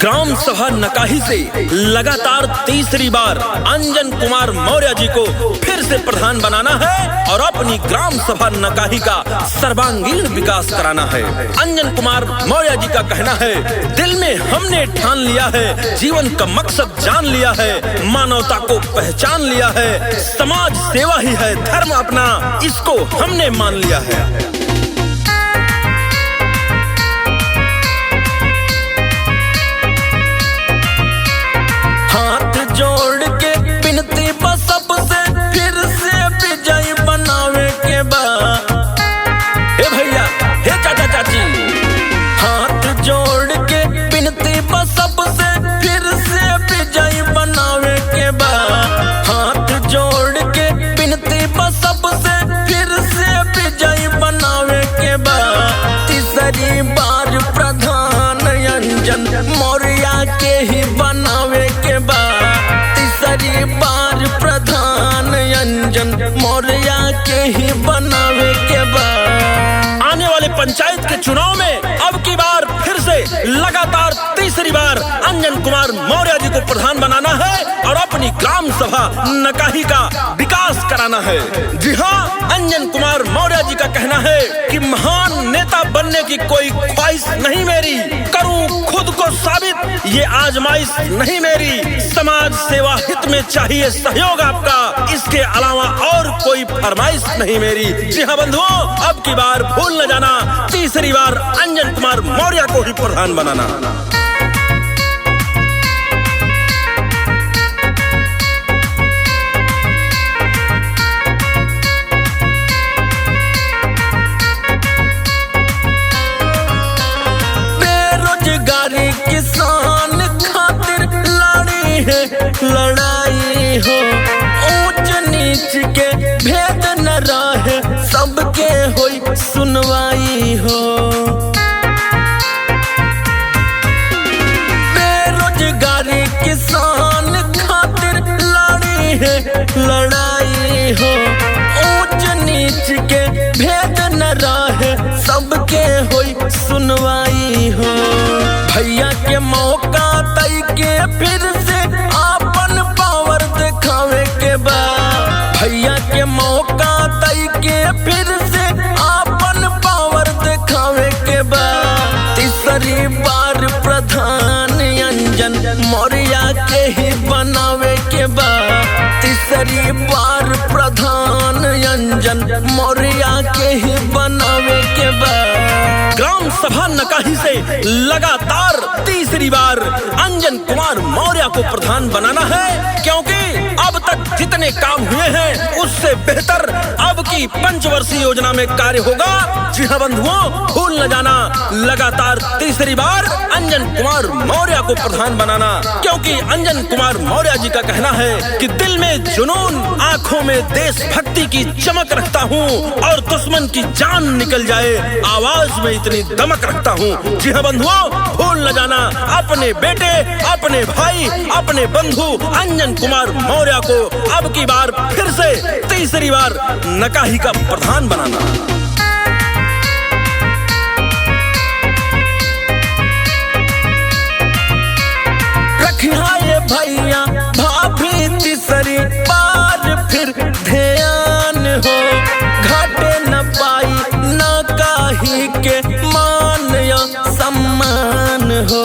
Gram सभा नकाही से लगातार तीसरी बार अंजन कुमार मौर्य जी को फिर से प्रधान बनाना है और अपनी ग्राम सभा नकाही का सर्वांगीण विकास कराना है। अंजन कुमार मौर्य जी का कहना है, दिल में हमने ठान लिया है, जीवन का मकसद जान लिया है, मानवता को पहचान लिया है, समाज सेवा ही है धर्म अपना, इसको हमने मान लिया है। जोड़ के बिनती बस सबसे फिर से विजय बनावे के बा। हे भैया, हे चाचा चाची, हाथ जोड़ के बिनती बस सबसे फिर से विजय बनावे के बा। हाथ जोड़ के बिनती बस सबसे फिर से विजय बनावे के बा। तीसरी बार प्रधान अंजन मौर्य के ही बनावे के बा। तीसरी बार प्रधान अंजन मौर्य के ही बनावे के बाद आने वाले पंचायत के चुनाव में अब की बार फिर से लगातार तीसरी बार अंजन कुमार मौर्य जी को प्रधान बनाना है और अपनी ग्राम सभा नकाही का विकास कराना है। जी हाँ, अंजन कुमार मौर्य जी का कहना है कि महान नेता बनने की कोई ख्वाहिश नहीं मेरी, करूं खुद को साबित ये आजमाइश नहीं मेरी, समाज सेवा हित में चाहिए सहयोग आपका, इसके अलावा और कोई फरमाइश नहीं मेरी। जी हाँ बंधुओं, अब की बार भूल न जाना, तीसरी बार अंजन कुमार मौर्य को ही प्रधान बनाना। बेरोजगारी किसान खातिर लड़ी है लड़ाई हो, ऊंच नीच के भेद न रहे, सबके होई सुनवाई हो। बेरोजगारी किसान खातिर लड़ी है लड़ाई हो, ऊंच नीच के भेद न रहे, सबके होई सुनवाई हो। भैया के मौका तई के फिर से आपन पावर दिखावे के बा। भैया के मौका तई के फिर से आपन पावर दिखावे के बा। तीसरी बार प्रधान अंजन मौर्य के ही बनावे के बा। तीसरी बार प्रधान अंजन मौर्य के ही बनावे के बा। ग्राम सभा नकाही से लगातार तीसरी बार अंजन कुमार मौर्य को प्रधान बनाना है, क्योंकि अब तक जितने काम हुए हैं उससे बेहतर अब की पंचवर्षीय योजना में कार्य होगा। जी हाँ बंधुओं, भूल न जाना, लगातार तीसरी बार अंजन कुमार मौर्य को प्रधान बनाना, क्योंकि अंजन कुमार मौर्य जी का कहना है कि दिल में जुनून, आंखों में देशभक्ति की चमक रखता हूँ और दुश्मन की जान निकल जाए, आवाज में इतनी दमक रखता हूँ। जी हाँ बंधुओं, भूल न जाना, अपने बेटे, अपने भाई, अपने बंधु अंजन कुमार मौर्य को अब की बार फिर से तीसरी बार नकाही का प्रधान बनाना। रखिया ये भैया भाभी तीसरी बार फिर ध्यान हो, घाटे न पाई नकाही के मान या सम्मान हो।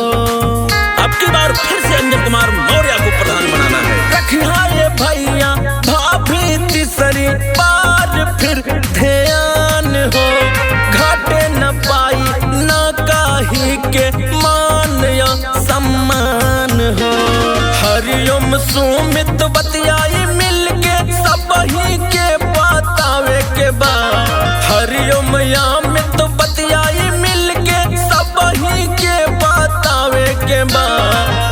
अब की बार फिर से अंजन कुमार मौर्य को प्रधान बनाना है। रखिया ये भैया भाभी तीसरी बार फिर ध्यान हो, घाटे न पाई नकाही के मान या सम्मान हो। हरिओम सुमित बतियाई मिलके सब ही के बतावे के बा। हरिओम यामित बतियाई मिलके सब ही के बतावे के बा।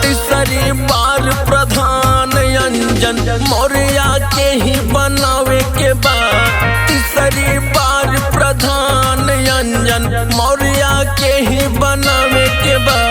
तीसरी बार प्रधान अंजन मौर्य के ही बनावे के बा। तीसरी बार प्रधान अंजन मौर्य के ही बनावे के बा।